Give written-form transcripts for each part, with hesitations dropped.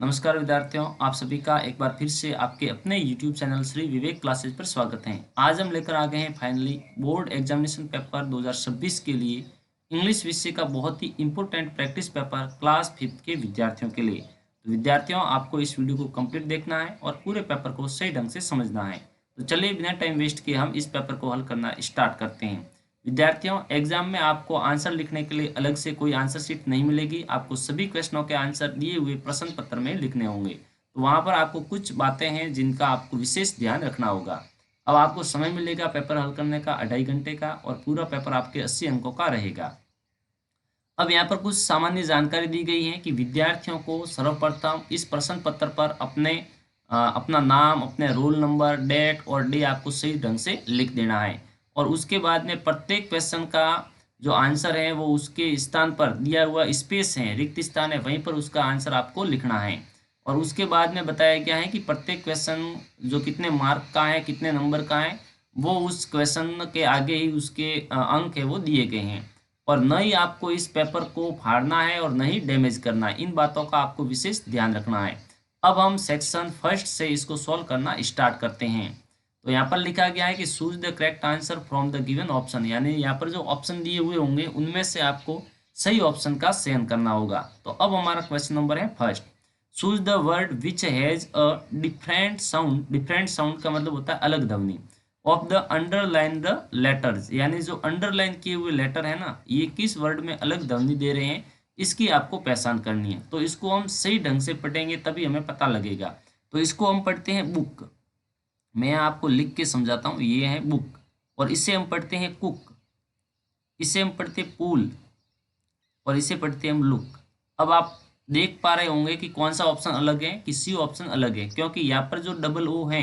नमस्कार विद्यार्थियों, आप सभी का एक बार फिर से आपके अपने YouTube channel Shri Vivek classes पर स्वागत है। आज हम लेकर आ गए हैं फाइनली बोर्ड एग्जामिनेशन पेपर 2026 के लिए इंग्लिश विषय का बहुत ही इम्पोर्टेंट प्रैक्टिस पेपर क्लास 5 के विद्यार्थियों के लिए। तो विद्यार्थियों, आपको इस वीडियो को कंप्लीट देखना है और पूरे पेपर को सही ढंग से समझना है। तो चलिए बिना टाइम वेस्ट किए हम इस पेपर को हल करना स्टार्ट करते हैं। विद्यार्थियों, एग्जाम में आपको आंसर लिखने के लिए अलग से कोई आंसर शीट नहीं मिलेगी। आपको सभी क्वेश्चनों के आंसर दिए हुए प्रश्न पत्र में लिखने होंगे। तो वहां पर आपको कुछ बातें हैं जिनका आपको विशेष ध्यान रखना होगा। अब आपको समय मिलेगा पेपर हल करने का 2.5 घंटे का, और पूरा पेपर आपके 80 अंकों का रहेगा। अब यहाँ पर कुछ सामान्य जानकारी दी गई है कि विद्यार्थियों को सर्वप्रथम इस प्रश्न पत्र पर अपना नाम, अपने रोल नंबर, डेट और डे आपको सही ढंग से लिख देना है। और उसके बाद में प्रत्येक क्वेश्चन का जो आंसर है वो उसके स्थान पर दिया हुआ स्पेस है, रिक्त स्थान है, वहीं पर उसका आंसर आपको लिखना है। और उसके बाद में बताया गया है कि प्रत्येक क्वेश्चन जो कितने मार्क का है, कितने नंबर का है, वो उस क्वेश्चन के आगे ही उसके अंक है वो दिए गए हैं। और न ही आपको इस पेपर को फाड़ना है और न ही डैमेज करना है। इन बातों का आपको विशेष ध्यान रखना है। अब हम सेक्शन फर्स्ट से इसको सॉल्व करना स्टार्ट करते हैं। तो यहाँ पर लिखा गया है कि choose the correct answer from the given option, यानी यहाँ पर जो ऑप्शन दिए हुए होंगे उनमें से आपको सही ऑप्शन का चयन करना होगा। तो अब हमारा क्वेश्चन नंबर है first, choose the word which has a different sound. Different sound का मतलब होता है अलग ध्वनि। Of the underline the letters, यानी जो अंडरलाइन किए हुए लेटर है ना, ये किस वर्ड में अलग ध्वनि दे रहे हैं, इसकी आपको पहचान करनी है। तो इसको हम सही ढंग से पढ़ेंगे तभी हमें पता लगेगा। तो इसको हम पढ़ते हैं बुक। मैं आपको लिख के समझाता हूँ। ये है बुक। और इसे हम पढ़ते हैं कुक, इसे हम पढ़ते हैं पूल, और इसे पढ़ते हैं हम लुक। अब आप देख पा रहे होंगे कि कौन सा ऑप्शन अलग है, कि सी ऑप्शन अलग है, क्योंकि यहाँ पर जो डबल ओ है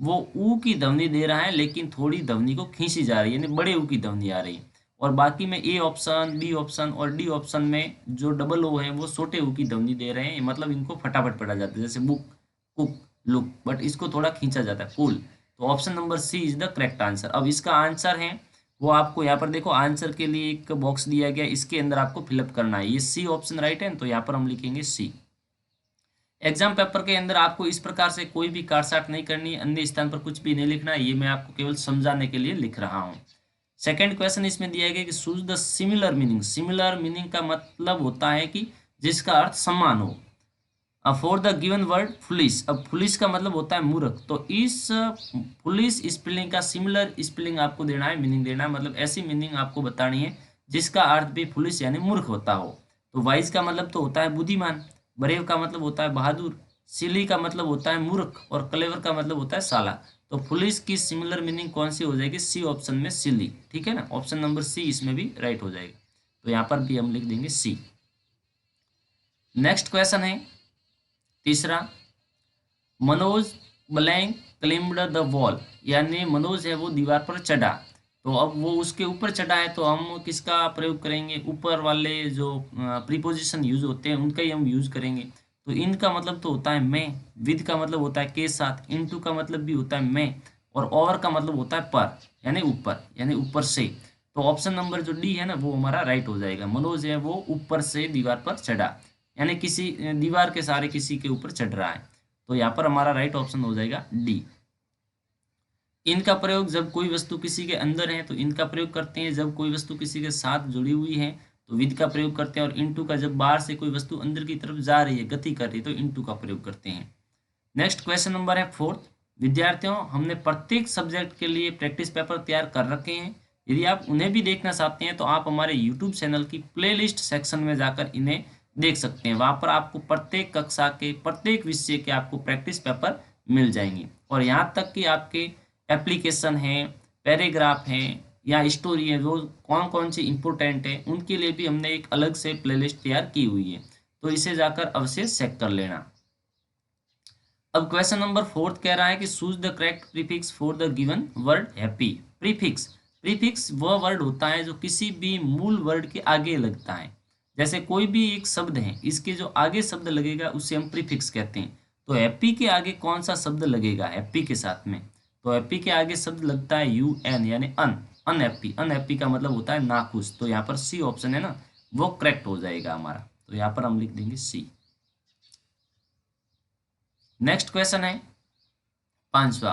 वो ऊ की ध्वनि दे रहा है, लेकिन थोड़ी ध्वनि को खींची जा रही है, यानी बड़े ऊ की ध्वनि आ रही है। और बाकी में ए ऑप्शन, बी ऑप्शन और डी ऑप्शन में जो डबल ओ है वो छोटे ऊ की ध्वनि दे रहे हैं, मतलब इनको फटाफट पढ़ा जाता है, जैसे बुक, कुक, लुक, बट इसको थोड़ा खींचा जाता है, कूल। तो option number C is the correct answer. अब इसका आंसर है वो आपको यहाँ पर देखो, आंसर के लिए एक बॉक्स दिया गया, इसके अंदर आपको फिलअप करना है। ये सी ऑप्शन राइट है, तो यहाँ पर हम लिखेंगे सी। एग्जाम पेपर के अंदर आपको इस प्रकार से कोई भी काटछाट नहीं करनी है, अन्य स्थान पर कुछ भी नहीं लिखना है। ये मैं आपको केवल समझाने के लिए लिख रहा हूँ। सेकंड क्वेश्चन इसमें दिया गया कि choose the similar meaning. Similar meaning का मतलब होता है कि जिसका अर्थ समान हो। For the given word foolish. अब फुलिश का मतलब होता है मूर्ख, तो इस फुलिश स्पेलिंग का सिमिलर स्पेलिंग आपको देना है, मीनिंग देना है, मतलब ऐसी मीनिंग आपको बतानी है जिसका अर्थ भी फुलिश यानी मूर्ख होता हो। तो वाइज का मतलब तो होता है बुद्धिमान, ब्रेव का मतलब होता है बहादुर, सिली का मतलब होता है मूर्ख, और क्लेवर का मतलब होता है साला। तो फुलिश की सिमिलर मीनिंग कौन सी हो जाएगी? सी ऑप्शन में सिली। ठीक है ना, ऑप्शन नंबर सी इसमें भी राइट हो जाएगा। तो यहाँ पर भी हम लिख देंगे सी। नेक्स्ट क्वेश्चन है तीसरा, मनोज ब्लैंक क्लिम्ड द वॉल, यानी मनोज है वो दीवार पर चढ़ा। तो अब वो उसके ऊपर चढ़ा है, तो हम किसका प्रयोग करेंगे? ऊपर वाले जो प्रीपोजिशन यूज होते हैं उनका ही हम यूज करेंगे। तो इन का मतलब तो होता है मैं, विद का मतलब होता है के साथ, इनटू का मतलब भी होता है मैं, और ओवर का मतलब होता है पर, यानी ऊपर, यानी ऊपर से। तो ऑप्शन नंबर जो डी है ना वो हमारा राइट हो जाएगा। मनोज है वो ऊपर से दीवार पर चढ़ा, यानी किसी दीवार के सहारे किसी के ऊपर चढ़ रहा है। तो यहाँ पर हमारा राइट ऑप्शन हो जाएगा डी। इनका प्रयोग जब कोई वस्तु किसी के अंदर है तो इनका प्रयोग करते हैं, जब कोई वस्तु किसी के साथ जुड़ी हुई है तो विद का प्रयोग करते हैं, और इनटू का जब बाहर से कोई वस्तु अंदर की तरफ जा रही है, गति कर रही है, तो इनटू का प्रयोग करते हैं। नेक्स्ट क्वेश्चन नंबर है फोर्थ। विद्यार्थियों, हमने प्रत्येक सब्जेक्ट के लिए प्रैक्टिस पेपर तैयार कर रखे हैं। यदि आप उन्हें भी देखना चाहते हैं तो आप हमारे यूट्यूब चैनल की प्लेलिस्ट सेक्शन में जाकर इन्हें देख सकते हैं। वहां पर आपको प्रत्येक कक्षा के प्रत्येक विषय के आपको प्रैक्टिस पेपर मिल जाएंगे। और यहाँ तक कि आपके एप्लीकेशन है, पैराग्राफ है या स्टोरी है, वो कौन कौन सी इंपॉर्टेंट है उनके लिए भी हमने एक अलग से प्लेलिस्ट तैयार की हुई है। तो इसे जाकर अवश्य चेक कर लेना। अब क्वेश्चन नंबर फोर्थ कह रहा है कि choose the correct prefix for the given word happy. Prefix, prefix वह वर्ड होता है जो किसी भी मूल वर्ड के आगे लगता है। जैसे कोई भी एक शब्द है, इसके जो आगे शब्द लगेगा उसे हम प्रीफिक्स कहते हैं। तो हैप्पी के आगे कौन सा शब्द लगेगा हैप्पी के साथ में? तो हैप्पी के आगे शब्द लगता है यू एन, यानी अन। अनहैप्पी, अनहैप्पी का मतलब होता है नाखुश। तो यहाँ पर सी ऑप्शन है ना वो करेक्ट हो जाएगा हमारा। तो यहाँ पर हम लिख देंगे सी। नेक्स्ट क्वेश्चन है पांचवा,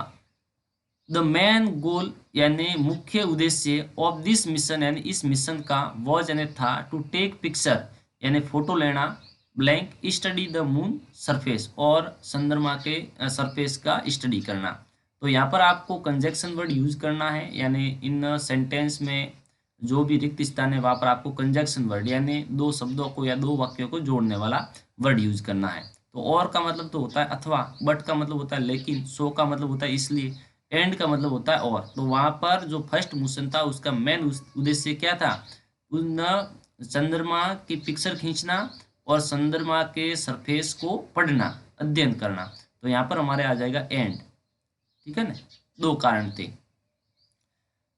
द मेन गोल यानी मुख्य उद्देश्य ऑफ दिस मिशन यानी इस मिशन का वॉज यानी था टू टेक पिक्चर यानी फोटो लेना, blank study the moon surface और चंद्रमा के सरफेस का स्टडी करना। तो यहाँ पर आपको कंजक्शन वर्ड यूज करना है, यानी इन सेंटेंस में जो भी रिक्त स्थान है वहाँ पर आपको कंजक्शन वर्ड यानी दो शब्दों को या दो वाक्यों को जोड़ने वाला वर्ड यूज करना है। तो और का मतलब तो होता है अथवा, बट का मतलब होता है लेकिन, सो का मतलब होता है इसलिए, एंड का मतलब होता है और। तो वहां पर जो फर्स्ट मिशन था उसका मेन उद्देश्य क्या था, उन चंद्रमा की पिक्चर खींचना और चंद्रमा के सरफेस को पढ़ना, अध्ययन करना। तो यहाँ पर हमारे आ जाएगा एंड, ठीक है ना। दो कारण थे,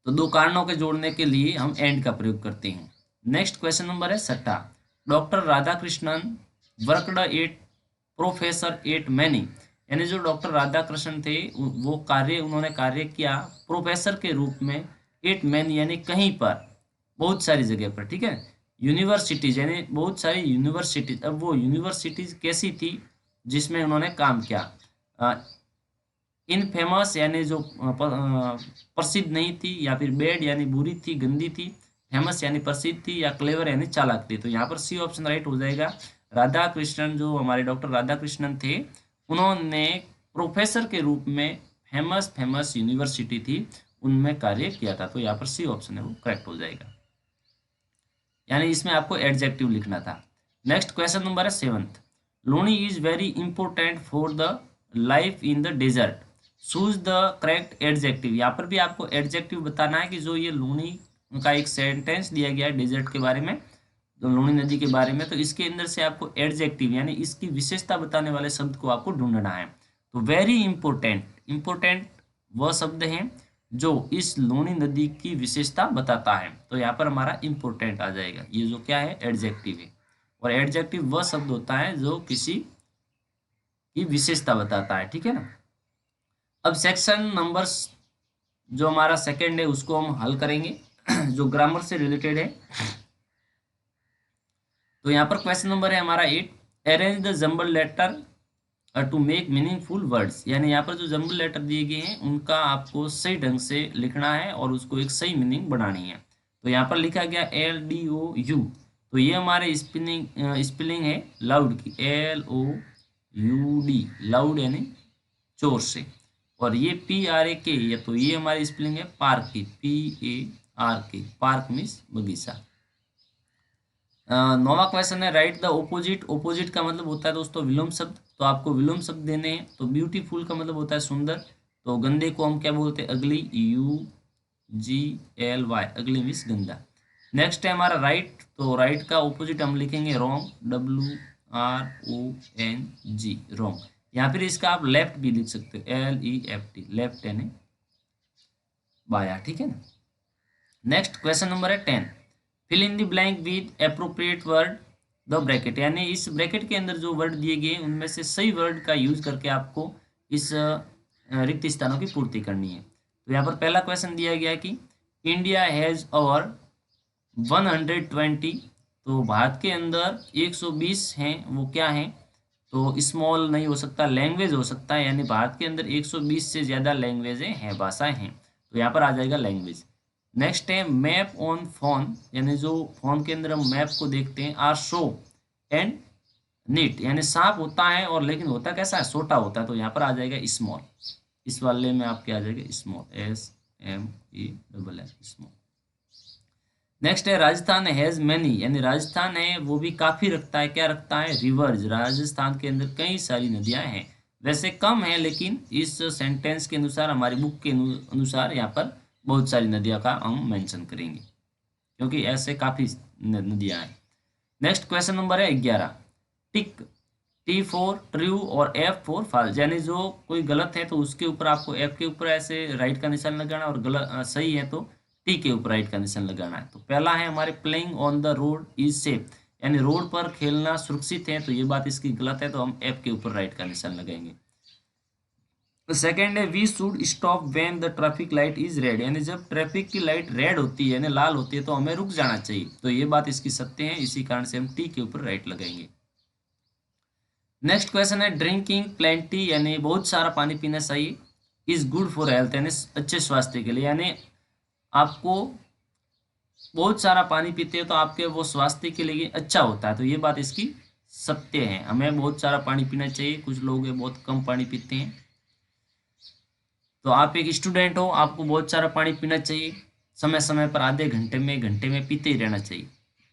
तो दो कारणों के जोड़ने के लिए हम एंड का प्रयोग करते हैं। नेक्स्ट क्वेश्चन नंबर है छठा, doctor Radhakrishnan worked eight professor at many, यानी जो डॉक्टर राधाकृष्णन थे वो उन्होंने कार्य किया प्रोफेसर के रूप में एट मैनी यानी कहीं पर, बहुत सारी जगह पर, ठीक है। यूनिवर्सिटीज यानी बहुत सारी यूनिवर्सिटीज। अब वो यूनिवर्सिटीज कैसी थी जिसमें उन्होंने काम किया, इनफेमस यानी जो प्रसिद्ध नहीं थी, या फिर बैड यानी बुरी थी, गंदी थी, फेमस यानी प्रसिद्ध थी, या क्लेवर यानी चालाक थी। तो यहाँ पर सी ऑप्शन राइट हो जाएगा। राधा कृष्णन, जो हमारे डॉक्टर राधा कृष्णन थे, उन्होंने प्रोफेसर के रूप में फेमस यूनिवर्सिटी थी उनमें कार्य किया था। तो यहाँ पर सी ऑप्शन है वो करेक्ट हो जाएगा, यानी इसमें आपको एडजेक्टिव लिखना था। नेक्स्ट क्वेश्चन नंबर है seventh, lonely is very important for the life in the desert, choose the correct adjective. यहाँ पर भी आपको एडजेक्टिव बताना है कि जो ये लूनी का एक सेंटेंस दिया गया है डेजर्ट के बारे में, तो लूनी नदी के बारे में, तो इसके अंदर से आपको एडजेक्टिव यानी इसकी विशेषता बताने वाले शब्द को आपको ढूंढना है। तो वेरी इंपॉर्टेंट, इंपॉर्टेंट वह शब्द है जो इस लूनी नदी की विशेषता बताता है। तो यहाँ पर हमारा इंपॉर्टेंट आ जाएगा, ये जो क्या है एडजेक्टिव है। और एडजेक्टिव वह शब्द होता है जो किसी की विशेषता बताता है, ठीक है ना। अब सेक्शन नंबर्स जो हमारा सेकंड है उसको हम हल करेंगे जो ग्रामर से रिलेटेड है। तो यहाँ पर क्वेश्चन नंबर है हमारा 8, arrange the jumble letter to make meaningful words, यानी यहाँ पर जो जंबल लेटर दिए गए हैं उनका आपको सही ढंग से लिखना है और उसको एक सही मीनिंग बनानी है। तो यहाँ पर लिखा गया LDOU, तो ये हमारे स्पेलिंग है लाउड की, LOUD, लाउड यानी जोर से। और ये PRAK, ये तो ये हमारी स्पेलिंग है पार्क की, PARK, पार्क मीन्स बगीचा। नौवां क्वेश्चन है राइट द ओपोजिट, ओपोजिट का मतलब होता है दोस्तों विलोम शब्द, तो आपको विलोम शब्द देने हैं। तो ब्यूटीफुल का मतलब होता है सुंदर, तो गंदे को हम क्या बोलते हैं अगली, UGLY, अगली मीन्स गंदा। नेक्स्ट है हमारा राइट, तो राइट का ओपोजिट हम लिखेंगे रॉन्ग, WRONG, रॉन्ग। या फिर इसका आप लेफ्ट भी लिख सकते हो, LEFT, लेफ्ट यानी बाया, ठीक है ना। नेक्स्ट क्वेश्चन नंबर है 10, fill in the blank with appropriate word the bracket, यानी इस ब्रैकेट के अंदर जो वर्ड दिए गए उनमें से सही वर्ड का यूज करके आपको इस रिक्त स्थानों की पूर्ति करनी है। तो यहाँ पर पहला क्वेश्चन दिया गया है कि इंडिया हैज ओवर 120, तो भारत के अंदर 120 हैं, वो क्या हैं, तो स्मॉल नहीं हो सकता, लैंग्वेज हो सकता है, यानी भारत के अंदर 120 से ज़्यादा लैंग्वेजें हैं, भाषाएं हैं। तो यहाँ पर आ जाएगा लैंग्वेज। नेक्स्ट है मैप ऑन फोन, यानी जो फोन के अंदर हम मैप को देखते हैं, आर शो एंड नीट, यानी साफ होता है और लेकिन होता कैसा है, छोटा होता है। तो यहाँ पर आ जाएगा स्मॉल, इस वाले में आपके आ जाएगा स्मॉल, SMALL, स्मॉल। नेक्स्ट है राजस्थान हैज मैनी, यानी राजस्थान है वो भी काफी रखता है, क्या रखता है, रिवर्स, राजस्थान के अंदर कई सारी नदियां हैं, वैसे कम है लेकिन इस सेंटेंस के अनुसार, हमारी बुक के अनुसार यहाँ पर बहुत सारी नदियां का हम मेंशन करेंगे क्योंकि ऐसे काफी नदियां हैं। नेक्स्ट क्वेश्चन नंबर है 11, टिक, T4 ट्रू और F4 फॉल्स, यानी जो कोई गलत है तो उसके ऊपर आपको F के ऊपर ऐसे राइट का निशान लगाना, और गलत सही है तो टी के ऊपर राइट का निशान लगाना है। तो पहला है हमारे playing on the road is safe, यानी रोड पर खेलना सुरक्षित है, तो ये बात इसकी गलत है, तो हम F के ऊपर राइट का निशान लगाएंगे। सेकेंड है we should stop when the traffic light is red, यानी जब ट्रैफिक की लाइट रेड होती है यानी लाल होती है तो हमें रुक जाना चाहिए, तो ये बात इसकी सत्य है, इसी कारण से हम टी के ऊपर राइट लगाएंगे। नेक्स्ट क्वेश्चन है ड्रिंकिंग प्लेंटी, यानी बहुत सारा पानी पीना चाहिए, इज गुड फॉर हेल्थ, यानी अच्छे स्वास्थ्य के लिए, यानी आपको बहुत सारा पानी पीते हो तो आपके वो स्वास्थ्य के लिए अच्छा होता है। तो ये बात इसकी सत्य है, हमें बहुत सारा पानी पीना चाहिए। कुछ लोग हैं बहुत कम पानी पीते हैं। तो आप एक स्टूडेंट हो, आपको बहुत सारा पानी पीना चाहिए, समय समय पर आधे घंटे में पीते ही रहना चाहिए।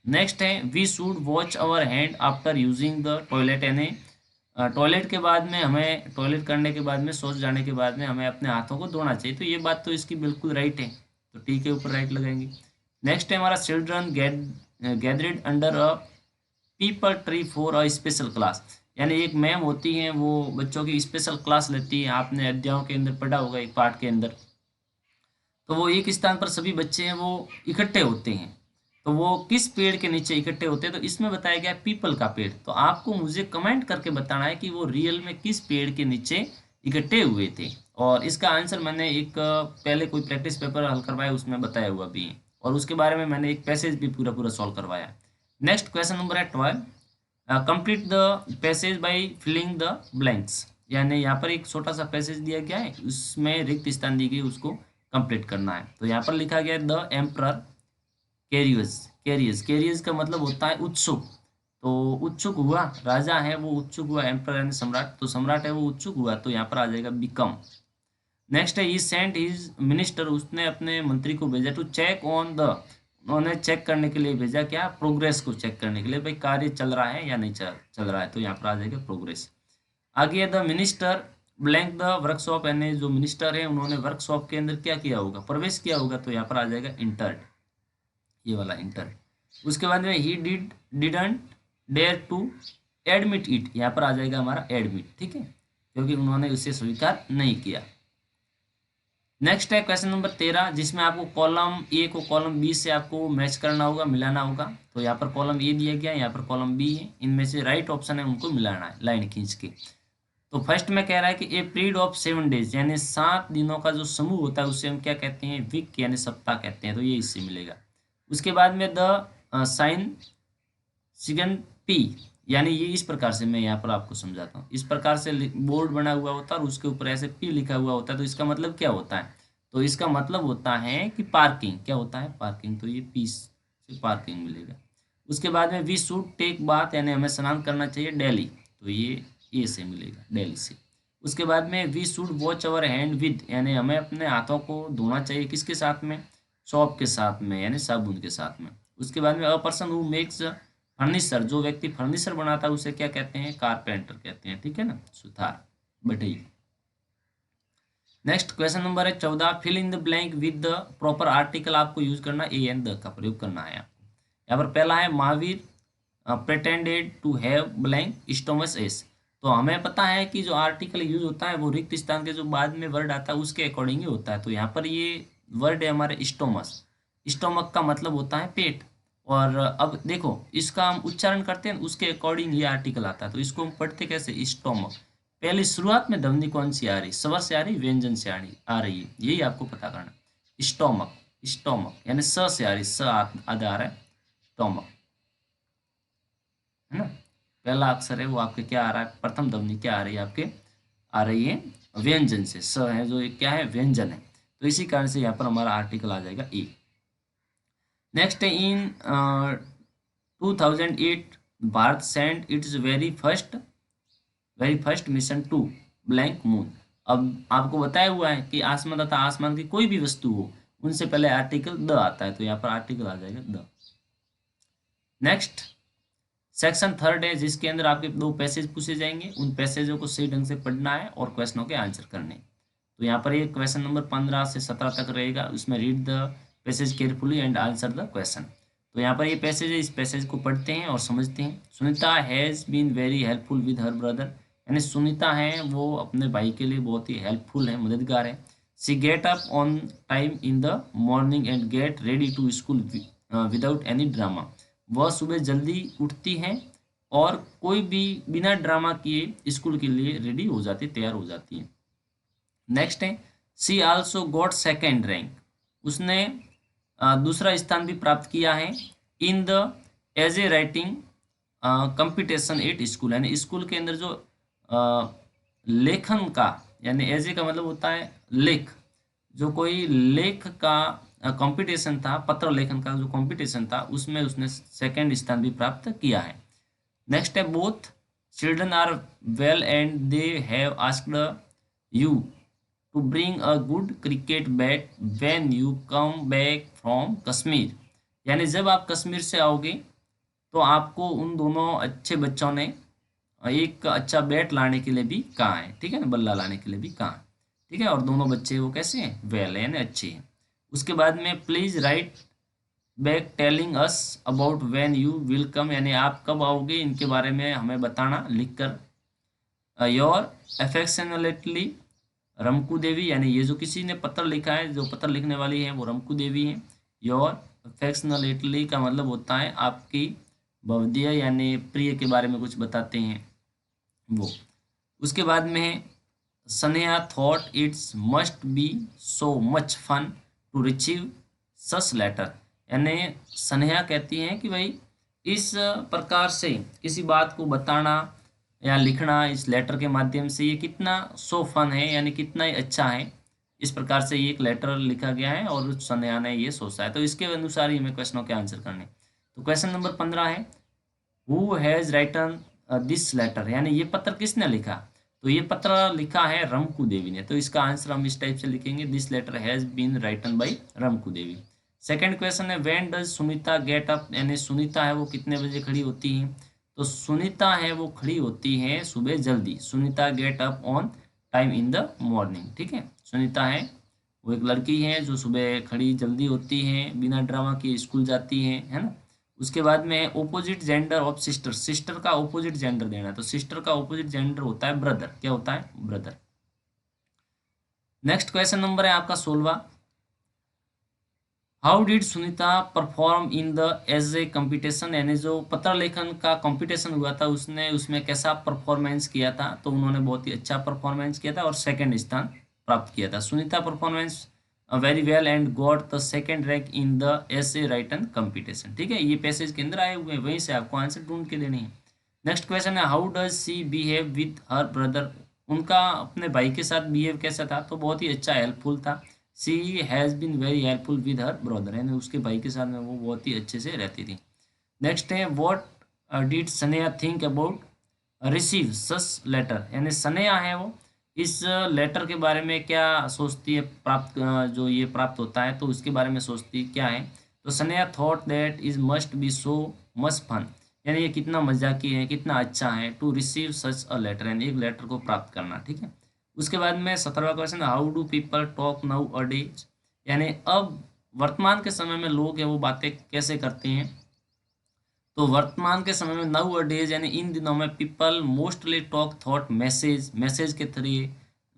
नेक्स्ट है we should watch our hand after using the toilet, यानी टॉयलेट के बाद में हमें, टॉयलेट करने के बाद में, शौच जाने के बाद में हमें अपने हाथों को धोना चाहिए। तो ये बात तो इसकी बिल्कुल राइट है, तो टी के ऊपर राइट लगाएंगे। नेक्स्ट है हमारा children gathered under a people tree for a special class, यानी एक मैम होती हैं, वो बच्चों की स्पेशल क्लास लेती है। आपने अध्यायों के अंदर पढ़ा होगा एक पाठ के अंदर। तो वो एक स्थान पर सभी बच्चे हैं वो इकट्ठे होते हैं। तो वो किस पेड़ के नीचे इकट्ठे होते हैं, तो इसमें बताया गया है पीपल का पेड़। तो आपको मुझे कमेंट करके बताना है कि वो रियल में किस पेड़ के नीचे इकट्ठे हुए थे। और इसका आंसर मैंने एक पहले कोई प्रैक्टिस पेपर हल करवाया उसमें बताया हुआ भी है, और उसके बारे में मैंने एक पैसेज भी पूरा पूरा सॉल्व करवाया। नेक्स्ट क्वेश्चन नंबर है 12, complete the passage by filling the blanks, यानी यहाँ पर एक छोटा सा पैसेज दिया गया है, उसमें रिक्त स्थान दी गई, उसको कंप्लीट करना है। तो यहाँ पर लिखा गया है द एम्परर कैरियस, कैरियस, कैरियस का मतलब होता है उत्सुक। तो उत्सुक हुआ, राजा है वो उत्सुक हुआ, एम्परर यानी सम्राट, तो सम्राट है वो उत्सुक हुआ, तो यहाँ पर आ जाएगा बिकम। नेक्स्ट है ही सेंट हिज मिनिस्टर, उसने अपने मंत्री को भेजा टू चेक ऑन द, उन्होंने चेक करने के लिए भेजा, क्या, प्रोग्रेस को चेक करने के लिए, भाई कार्य चल रहा है या नहीं चल रहा है। तो यहाँ पर आ जाएगा प्रोग्रेस। आगे the minister blank the workshop, यानी जो मिनिस्टर है उन्होंने वर्कशॉप के अंदर क्या किया होगा, प्रवेश किया होगा, तो यहाँ पर आ जाएगा इंटर्ड, ये वाला इंटर्ड। उसके बाद में he didn't dare to admit it, यहाँ पर आ जाएगा हमारा एडमिट, ठीक है, क्योंकि उन्होंने उसे स्वीकार नहीं किया। नेक्स्ट है क्वेश्चन नंबर 13, जिसमें आपको कॉलम ए को कॉलम बी से आपको मैच करना होगा, मिलाना होगा। तो यहाँ पर कॉलम ए दिया गया है, यहाँ पर कॉलम बी है, इनमें से राइट ऑप्शन है उनको मिलाना है लाइन खींच के। तो फर्स्ट में कह रहा है कि ए पीरियड ऑफ 7 डेज, यानी 7 दिनों का जो समूह होता है उससे हम क्या कहते हैं, वीक यानी सप्ताह कहते हैं। तो ये इससे मिलेगा। उसके बाद में द साइन सिगन पी, यानी ये इस प्रकार से, मैं यहाँ पर आपको समझाता हूँ, इस प्रकार से बोर्ड बना हुआ होता है और उसके ऊपर ऐसे पी लिखा हुआ होता है। तो इसका मतलब क्या होता है, तो इसका मतलब होता है कि पार्किंग, क्या होता है, पार्किंग। तो ये पी से पार्किंग मिलेगा। उसके बाद में वी शुड टेक बाथ, यानी हमें स्नान करना चाहिए डेली, तो ये ए से मिलेगा, डेली से। उसके बाद में we should watch our hand with, यानी हमें अपने हाथों को धोना चाहिए, किसके साथ में, सॉप के साथ में, यानी साबुन के साथ में। उसके बाद में a person who makes furniture, जो व्यक्ति फर्नीचर बनाता है उसे क्या कहते हैं, कारपेंटर कहते हैं, ठीक है ना, सुथार, बढ़ई। नेक्स्ट क्वेश्चन नंबर है 14, fill in the blank with the proper article, आपको यूज करना ए एंड द का प्रयोग करना है आपको। यहाँ पर पहला है Mahavir pretended to have blank stomachache. तो हमें पता है कि जो आर्टिकल यूज होता है वो रिक्त स्थान के जो बाद में वर्ड आता है उसके अकॉर्डिंग ही होता है। तो यहाँ पर ये वर्ड है हमारे स्टोमस, स्टोमक का मतलब होता है पेट। और अब देखो इसका हम उच्चारण करते हैं उसके अकॉर्डिंग ये आर्टिकल आता है। तो इसको हम पढ़ते कैसे, स्टोमक। पहले शुरुआत में ध्वनि कौन सी आ रही, स्वर से आ रही, व्यंजन से आ रही है, यही आपको पता करना। स्टोमक, स्टोमक यानी स से आ रही, स आधा आ रहा है, स्टोमक, है ना। पहला अक्षर है वो आपके क्या आ रहा है, प्रथम ध्वनि क्या आ रही है आपके, आ रही है व्यंजन से, स है जो क्या है, व्यंजन है। तो इसी कारण से यहाँ पर हमारा आर्टिकल आ जाएगा ए। नेक्स्ट है इन 2008 भारत send its very first mission to blank moon. अब आपको बताया हुआ है कि आसमान तथा आसमान की कोई भी वस्तु हो उनसे पहले आर्टिकल द आता है, तो यहाँ पर आर्टिकल आ जाएगा द। नेक्स्ट सेक्शन थर्ड है जिसके अंदर आपके 2 पैसेज पूछे जाएंगे, उन पैसेजों को सही ढंग से पढ़ना है और क्वेश्चनों के आंसर करने। तो यहाँ पर एक क्वेश्चन नंबर 15 से 17 तक रहेगा, उसमें read the passage carefully and answer the question. तो यहाँ पर ये पैसेज है, इस पैसेज को पढ़ते हैं और समझते हैं। Sunita has been very helpful with her brother, यानी सुनीता है वो अपने भाई के लिए बहुत ही हेल्पफुल है, मददगार है। She get up on time in the morning and get ready to school without any drama, वह सुबह जल्दी उठती हैं और कोई भी बिना ड्रामा किए स्कूल के लिए रेडी हो जाती, तैयार हो जाती है। नेक्स्ट है she also got second rank, उसने दूसरा स्थान भी प्राप्त किया है in the age a writing competition at school, यानी स्कूल के अंदर जो अ, लेखन का, यानी एजे का मतलब होता है लेख, जो कोई लेख का कंपटीशन था, पत्र लेखन का जो कंपटीशन था, उसमें उसने सेकंड स्थान भी प्राप्त किया है। नेक्स्ट है both children are well and they have asked you to bring a good cricket bat when you come back from Kashmir, यानी जब आप कश्मीर से आओगे तो आपको उन दोनों अच्छे बच्चों ने एक अच्छा बैट लाने के लिए भी कहा है, ठीक है ना, बल्ला लाने के लिए भी कहा है, ठीक है। और दोनों बच्चे वो कैसे हैं, वेल है, यानी अच्छे हैं। उसके बाद में please right back telling us about when you will come, यानी आप कब आओगे इनके बारे में हमें बताना लिखकर। योर अफेक्शनलेटली रमकू देवी, यानी ये जो किसी ने पत्र लिखा है, जो पत्र लिखने वाली है वो रमकू देवी है। योर अफेक्शनलेटली का मतलब होता है आपकी भवदीय, यानी प्रिय के बारे में कुछ बताते हैं वो। उसके बाद में है Sneha thought it's must be so much fun to receive such letter, यानी सनेहा कहती हैं कि भाई इस प्रकार से किसी बात को बताना या लिखना इस लेटर के माध्यम से ये कितना सो फन है, यानी कितना ही अच्छा है। इस प्रकार से ये एक लेटर लिखा गया है और उस सनेहा ने ये सोचा है, तो इसके अनुसार ही हमें क्वेश्चनों के आंसर करने। तो क्वेश्चन नंबर 15 है who has written this letter, यानी ये पत्र किसने लिखा, तो ये पत्र लिखा है रमकू देवी ने, तो इसका आंसर हम इस टाइप से लिखेंगे this letter has been written by Ramku Devi. Second question है when does Sunita get up, यानी सुनीता है वो कितने बजे खड़ी होती है, तो सुनीता है वो खड़ी होती है सुबह जल्दी, Sunita get up on time in the morning, ठीक है। सुनीता है वो एक लड़की है जो सुबह खड़ी जल्दी होती है, बिना ड्रामा के स्कूल जाती है ना। उसके बाद में opposite gender of sister, sister का ओपोजिट जेंडर देना है, तो सिस्टर का ओपोजिट जेंडर होता है ब्रदर, क्या होता है, ब्रदर। नेक्स्ट क्वेश्चन नंबर है आपका 16, how did Sunita perform in the age a competition, यानी जो पत्र लेखन का कंपटीशन हुआ था उसने उसमें कैसा परफॉर्मेंस किया था, तो उन्होंने बहुत ही अच्छा परफॉर्मेंस किया था और सेकंड स्थान प्राप्त किया था। Sunita performance very well and got the second rank in the essay written competition, ठीक है। ये पैसेज के अंदर आए हुए हैं, वहीं से आपको आंसर ढूंढ के देने हैं। नेक्स्ट क्वेश्चन है how does she behave with her brother, उनका अपने भाई के साथ बिहेव कैसा था, तो बहुत ही अच्छा हेल्पफुल था। She has been very helpful with her brother, यानी उसके भाई के साथ में वो बहुत ही अच्छे से रहती थी। नेक्स्ट है what did Sneha think about receive such letter, यानी सनेहा है वो इस लेटर के बारे में क्या सोचती है, प्राप्त जो ये प्राप्त होता है तो उसके बारे में सोचती क्या है, तो Sneha thought that is must be so much fun, यानी ये कितना मजाकी है, कितना अच्छा है to receive such a letter, यानी एक लेटर को प्राप्त करना, ठीक है। उसके बाद में 17वां question how do people talk nowadays, यानी अब वर्तमान के समय में लोग है वो बातें कैसे करते हैं, तो वर्तमान के समय में नाउ अ डेज यानी इन दिनों में people mostly talk thought message, message के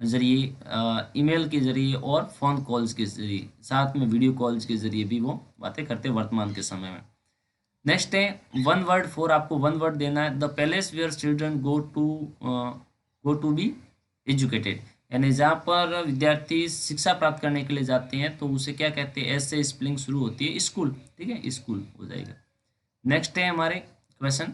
जरिए ईमेल के जरिए और फ़ोन कॉल्स के जरिए, साथ में वीडियो कॉल्स के जरिए भी वो बातें करते हैं वर्तमान के समय में। नेक्स्ट है वन वर्ड फॉर, आपको वन वर्ड देना है the palace where children go to be educated, यानी जहाँ पर विद्यार्थी शिक्षा प्राप्त करने के लिए जाते हैं तो उसे क्या कहते हैं, ऐसे स्पेलिंग शुरू होती है स्कूल, ठीक है, स्कूल हो जाएगा। नेक्स्ट है हमारे क्वेश्चन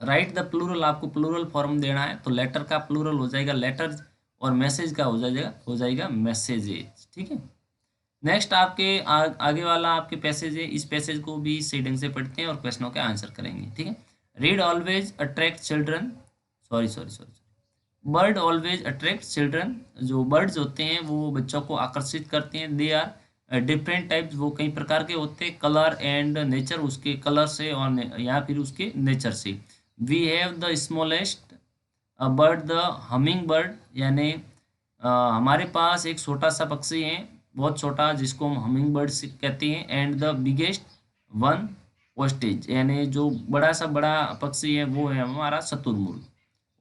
राइट द प्लूरल, आपको प्लूरल फॉर्म देना है, तो लेटर का प्लूरल हो जाएगा लेटर्स और मैसेज का हो जाएगा मैसेजेस, ठीक है। नेक्स्ट आपके आगे वाला आपके पैसेज है, इस पैसेज को भी सही ढंग से पढ़ते हैं और क्वेश्चनों के आंसर करेंगे, ठीक है। Read always attract children, sorry sorry sorry, bird always attract children, जो बर्ड्स होते हैं वो बच्चों को आकर्षित करते हैं। दे आर डिफरेंट टाइप्स, वो कई प्रकार के होते हैं। कलर एंड नेचर, उसके कलर से और या फिर उसके नेचर से। We have the smallest bird the humming bird, यानी हमारे पास एक छोटा सा पक्षी है, बहुत छोटा, जिसको हम हमिंग बर्ड कहते हैं। एंड द बिगेस्ट वन ओस्टेज, यानी जो बड़ा पक्षी है वो है हमारा शुतुरमुर्ग,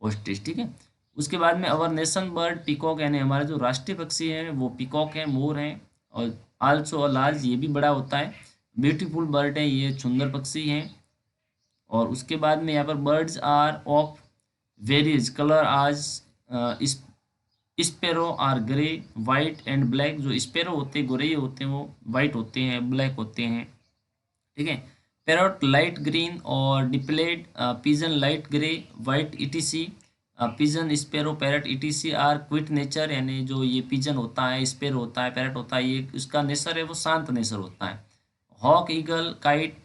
ओस्टेज, ठीक है। उसके बाद में अवर नेशन बर्ड पीकॉक, यानी हमारे जो राष्ट्रीय पक्षी है वो पीकॉक है, मोर है। और आल्सो लार्ज, ये भी बड़ा होता है। ब्यूटीफुल बर्ड है, ये सुंदर पक्षी है। और उसके बाद में यहाँ पर birds are of various colour आज sparrow are grey white and black, जो स्पेरो होते हैं गोरे होते हैं, वो वाइट होते हैं, ब्लैक होते हैं, ठीक है। पैरोट लाइट ग्रीन और डिप्लेड, pigeon light grey, white etc, pigeon sparrow parrot etc are quiet nature, यानी जो ये पिजन होता है, स्पेरो होता है, पैरट होता है, ये इसका नेचर है वो शांत नेचर होता है। Hawk, eagle, kite,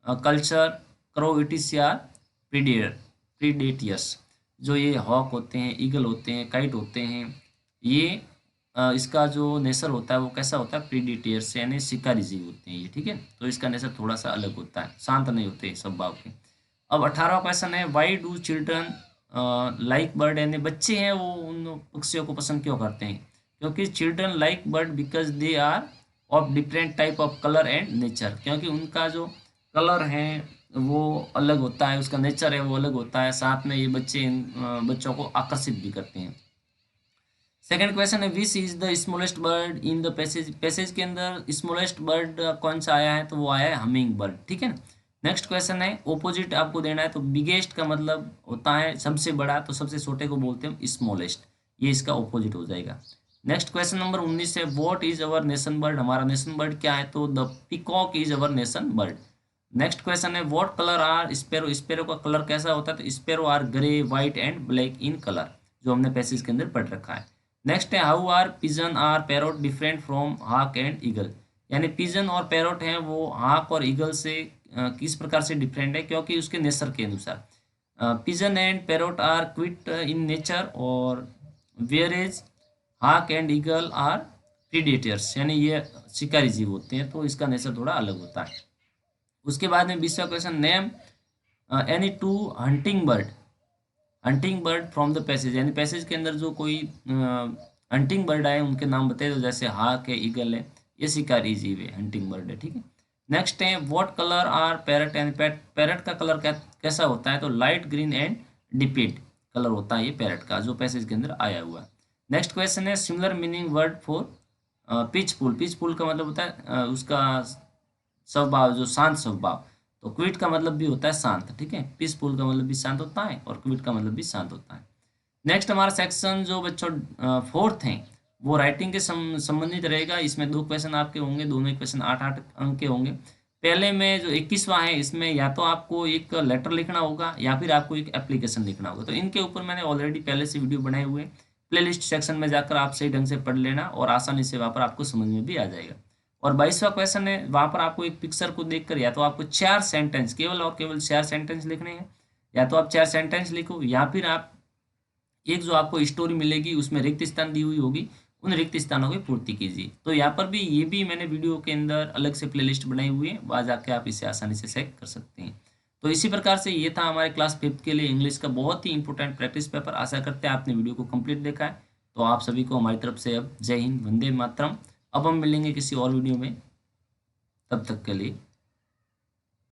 vulture, crow etc are predatious. जो ये हॉक होते हैं, ईगल होते हैं, काइट होते हैं, ये इसका जो नेचर होता है वो कैसा होता है, प्रीडेटियर से, यानी शिकारी जीव होते हैं ये, ठीक है। तो इसका नेचर थोड़ा सा अलग होता है, शांत नहीं होते स्वभाव के। अब 18वां क्वेश्चन है, why do children like bird, यानी बच्चे हैं वो उन पक्षियों को पसंद क्यों करते हैं? क्योंकि children like bird because they are of different type of colour and nature, क्योंकि उनका जो कलर है वो अलग होता है, उसका नेचर है वो अलग होता है, साथ में ये बच्चे इन बच्चों को आकर्षित भी करते हैं। सेकंड क्वेश्चन है, which is the smallest bird in the passage, passage के अंदर स्मॉलेस्ट बर्ड कौन सा आया है? तो वो आया है हमिंग बर्ड, ठीक है ना। नेक्स्ट क्वेश्चन है, ओपोजिट आपको देना है, तो बिगेस्ट का मतलब होता है सबसे बड़ा, तो सबसे छोटे को बोलते हैं स्मॉलेस्ट, ये इसका ओपोजिट हो जाएगा। नेक्स्ट क्वेश्चन नंबर 19 है, what is our nation bird, हमारा नेशन बर्ड क्या है? तो the peacock is our nation bird. Next question है, what colour are sparrow, sparrow का कलर कैसा होता है? तो sparrow are grey, white and black in colour, जो हमने पैसेज के अंदर पढ़ रखा है। नेक्स्ट है, how are pigeon are parrot different from hawk and eagle, यानी पिजन और पैरोट हैं वो हाक और ईगल से किस प्रकार से डिफरेंट है? क्योंकि उसके नेचर के अनुसार। Pigeon and parrot are quite in nature, और वेयरेज हाक एंड ईगल आर प्रीडेटर्स, यानी ये शिकारी जीव होते हैं, तो इसका नेचर थोड़ा अलग होता है। उसके बाद में 20वां question, name any two hunting bird from the passage, यानी पैसेज के अंदर जो कोई हंटिंग बर्ड आए उनके नाम बताए, तो जैसे हाक है, ईगल है, ये शिकारी जीव है, हंटिंग बर्ड है, ठीक है। नेक्स्ट है, व्हाट कलर आर पैरट, यानी पैरट का कलर कैसा होता है? तो light green and depend colour होता है ये पैरट का, जो पैसेज के अंदर आया हुआ है। नेक्स्ट क्वेश्चन है, सिमिलर मीनिंग वर्ड फॉर पीचफुल, पीचफुल का मतलब होता है उसका स्वभाव, जो शांत स्वभाव, तो क्विट का मतलब भी होता है शांत, ठीक है। पीसफुल का मतलब भी शांत होता है और क्विट का मतलब भी शांत होता है। नेक्स्ट हमारा सेक्शन जो बच्चों फोर्थ है वो राइटिंग के संबंधित रहेगा। इसमें 2 क्वेश्चन आपके होंगे, दोनों ही क्वेश्चन 8-8 अंक के होंगे। पहले में जो 21वां है, इसमें या तो आपको एक लेटर लिखना होगा या फिर आपको एक एप्लीकेशन लिखना होगा। तो इनके ऊपर मैंने ऑलरेडी पहले से वीडियो बनाए हुए, प्लेलिस्ट सेक्शन में जाकर आप सही ढंग से पढ़ लेना और आसानी से वहाँ पर आपको समझ में भी आ जाएगा। और 22वां क्वेश्चन है, वहाँ पर आपको एक पिक्चर को देखकर या तो आपको 4 सेंटेंस, केवल और केवल 4 सेंटेंस लिखने हैं, या तो आप 4 सेंटेंस लिखो, या फिर आप एक जो आपको स्टोरी मिलेगी उसमें रिक्त स्थान दी हुई होगी, उन रिक्त स्थानों की पूर्ति कीजिए। तो यहाँ पर भी ये भी मैंने वीडियो के अंदर अलग से प्लेलिस्ट बनाई हुई है, वहाँ जाके आप इसे आसानी से चेक कर सकते हैं। तो इसी प्रकार से ये था हमारे क्लास 5th के लिए इंग्लिश का बहुत ही इंपॉर्टेंट प्रैक्टिस पेपर। आशा करते हैं आपने वीडियो को कंप्लीट देखा है। तो आप सभी को हमारी तरफ से अब जय हिंद, वंदे मातरम। अब हम मिलेंगे किसी और वीडियो में, तब तक के लिए